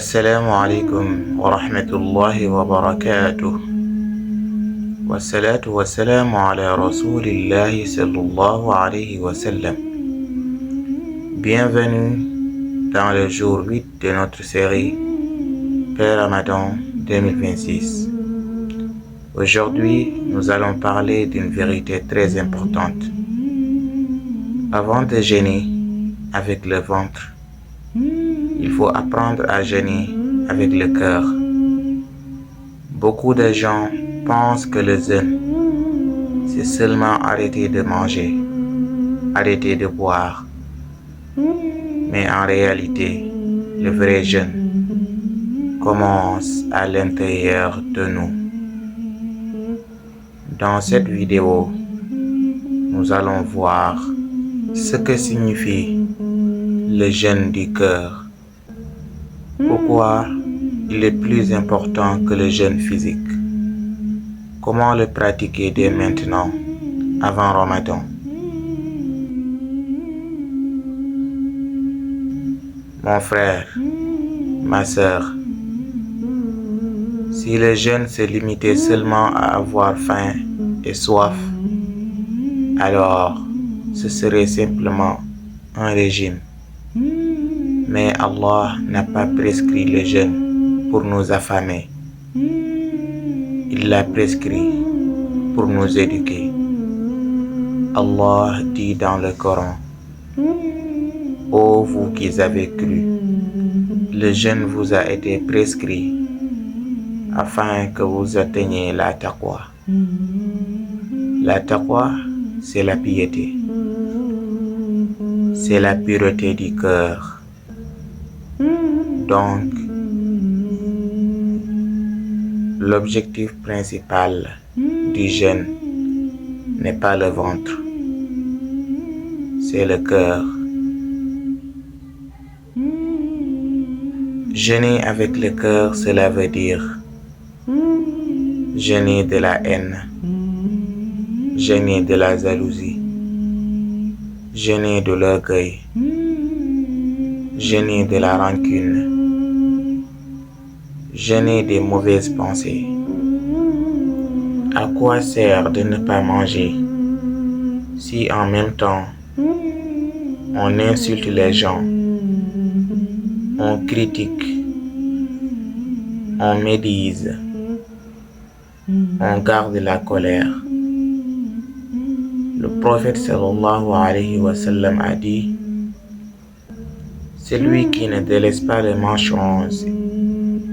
السلام عليكم ورحمة الله وبركاته والصلاة والسلام على رسول الله صلى الله عليه وسلم. Bienvenue dans le jour 8 de notre série Père Ramadan 2026. Aujourd'hui, nous allons parler d'une vérité très importante. Avant de jeûner avec le ventre, il faut apprendre à jeûner avec le cœur. Beaucoup de gens pensent que le jeûne, c'est seulement arrêter de manger, arrêter de boire. Mais en réalité, le vrai jeûne commence à l'intérieur de nous. Dans cette vidéo, nous allons voir ce que signifie le jeûne du cœur. Pourquoi il est plus important que le jeûne physique? Comment le pratiquer dès maintenant, avant Ramadan? Mon frère, ma sœur, si le jeûne se limitait seulement à avoir faim et soif, alors ce serait simplement un régime. Mais Allah n'a pas prescrit le jeûne pour nous affamer. Il l'a prescrit pour nous éduquer. Allah dit dans le Coran: Ô vous qui avez cru, le jeûne vous a été prescrit afin que vous atteigniez la taqwa. La taqwa, c'est la piété. C'est la pureté du cœur. Donc, l'objectif principal du jeûne n'est pas le ventre, c'est le cœur. Jeûner avec le cœur, cela veut dire jeûner de la haine, jeûner de la jalousie, jeûner de l'orgueil, jeûner de la rancune, jeûner des mauvaises pensées. À quoi sert de ne pas manger si en même temps on insulte les gens, on critique, on médise, on garde la colère? Le prophète sallallahu alayhi wa sallam a dit: celui qui ne délaisse pas les mensonges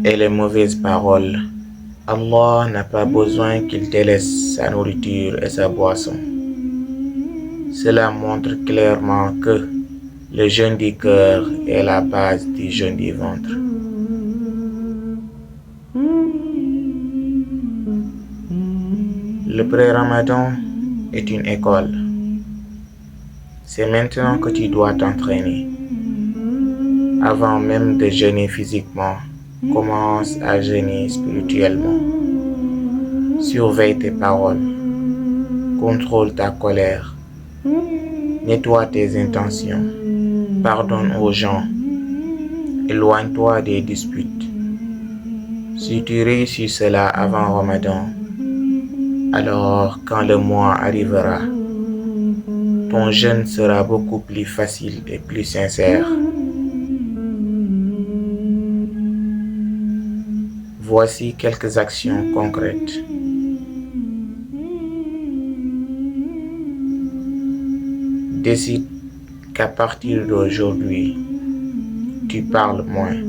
et les mauvaises paroles, Allah n'a pas besoin qu'il délaisse sa nourriture et sa boisson. Cela montre clairement que le jeûne du cœur est la base du jeûne du ventre. Le pré-Ramadan est une école. C'est maintenant que tu dois t'entraîner. Avant même de jeûner physiquement, commence à jeûner spirituellement. Surveille tes paroles. Contrôle ta colère. Nettoie tes intentions. Pardonne aux gens. Éloigne-toi des disputes. Si tu réussis cela avant Ramadan, alors quand le mois arrivera, ton jeûne sera beaucoup plus facile et plus sincère. Voici quelques actions concrètes. Décide qu'à partir d'aujourd'hui, tu parles moins.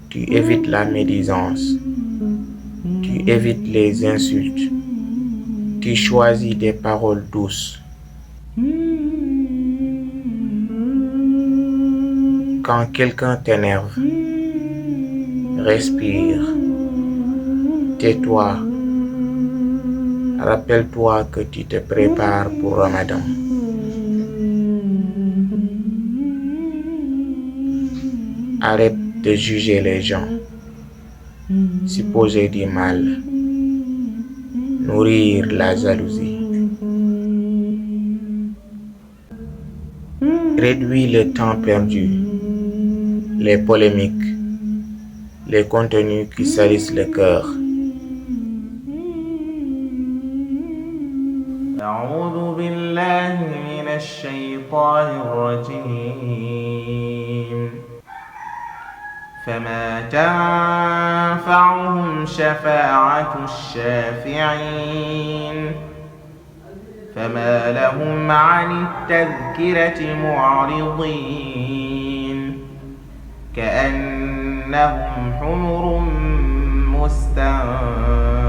Tu évites la médisance. Tu évites les insultes. Tu choisis des paroles douces. Quand quelqu'un t'énerve, respire, tais-toi, rappelle-toi que tu te prépares pour Ramadan. Arrête de juger les gens, supposer du mal, nourrir la jalousie. Réduis le temps perdu, les polémiques, les contenus qui salissent le cœur. أعوذ بالله من الشيطان الرجيم فما تنفعهم شفاعة الشافعين فما لهم عن التذكرة معرضين كأنهم حمر مستنفرة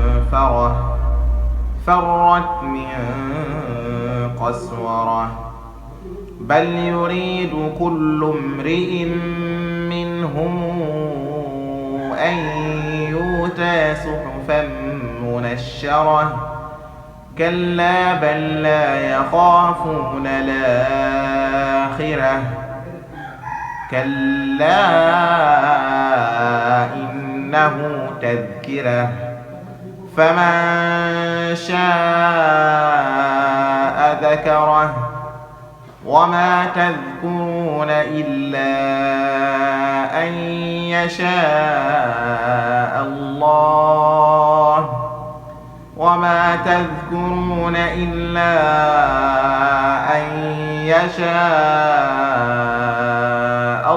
فرت من قسورة بل يريد كل امرئ منهم أن يؤتى صحفا منشرة كلا بل لا يخافون الآخرة كلا إنه تذكرة فمن شاء ذكره وما تذكرون إلا أن يشاء الله وما تذكرون إلا أن يشاء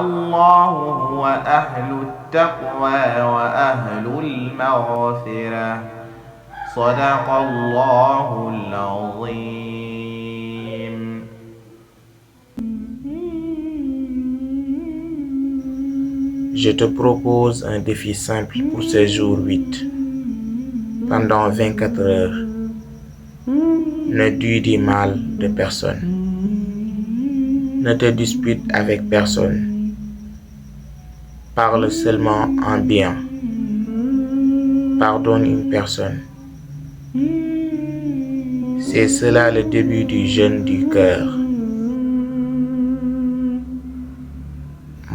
الله هو أهل التقوى وأهل المغفرة صدق الله العظيم. Je te propose un défi simple pour ce jour 8. Pendant 24 heures, ne dis mal de personne. Ne te dispute avec personne. Parle seulement en bien. Pardonne une personne. C'est cela le début du jeûne du cœur.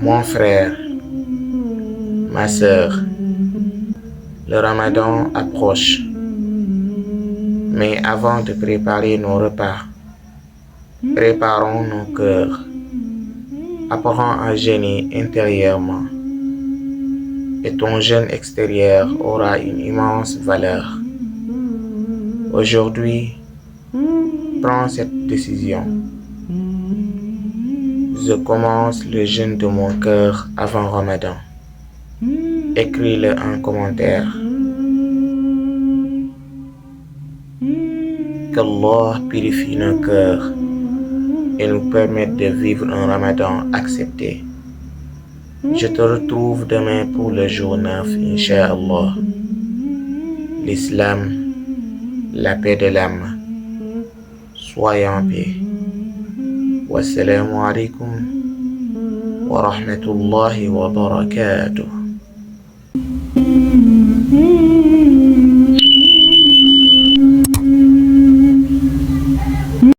Mon frère, ma sœur, le Ramadan approche. Mais avant de préparer nos repas, préparons nos cœurs. Apprenons à jeûner intérieurement. Et ton jeûne extérieur aura une immense valeur. Aujourd'hui, prends cette décision. Je commence le jeûne de mon cœur avant Ramadan. Écris-le en commentaire. Qu'Allah purifie nos cœurs et nous permette de vivre un Ramadan accepté. Je te retrouve demain pour le jour 9, Inch'Allah. L'islam, la paix de l'âme. Soyez en paix. Wassalamu alaikum wa rahmatullahi wa barakatuh.